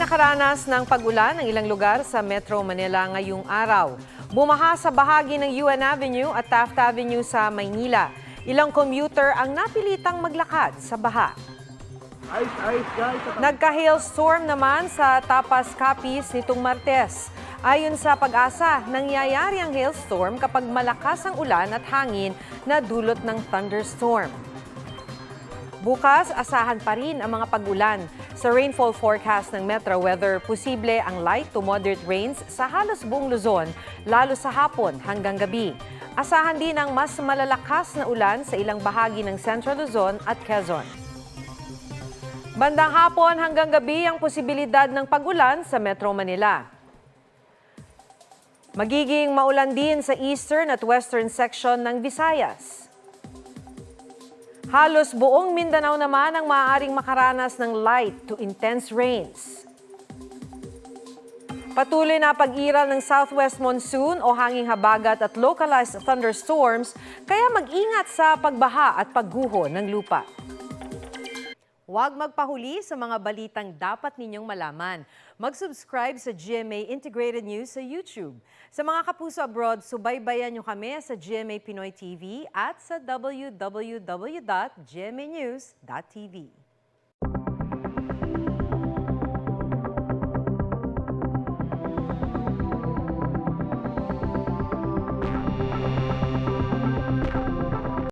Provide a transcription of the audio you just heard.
nakaranas ng pag-ulan ng ilang lugar sa Metro Manila ngayong araw. Bumaha sa bahagi ng UNA Avenue at Taft Avenue sa Maynila. Ilang commuter ang napilitang maglakad sa baha. Nagka-hailstorm naman sa Tapas, Capiz nitong Martes. Ayon sa Pag-asa, nangyayari ang hailstorm kapag malakas ang ulan at hangin na dulot ng thunderstorm. Bukas, asahan pa rin ang mga pag-ulan. Sa rainfall forecast ng Metro Weather, posible ang light to moderate rains sa halos buong Luzon, lalo sa hapon hanggang gabi. Asahan din ang mas malalakas na ulan sa ilang bahagi ng Central Luzon at Quezon. Bandang hapon hanggang gabi ang posibilidad ng pag-ulan sa Metro Manila. Magiging maulan din sa eastern at western section ng Visayas. Halos buong Mindanao naman ang maaaring makaranas ng light to intense rains. Patuloy na pag-iral ng southwest monsoon o hanging habagat at localized thunderstorms, kaya mag-ingat sa pagbaha at pagguho ng lupa. Huwag magpahuli sa mga balitang dapat ninyong malaman. Mag-subscribe sa GMA Integrated News sa YouTube. Sa mga kapuso abroad, subaybayan nyo kami sa GMA Pinoy TV at sa www.gmanews.tv.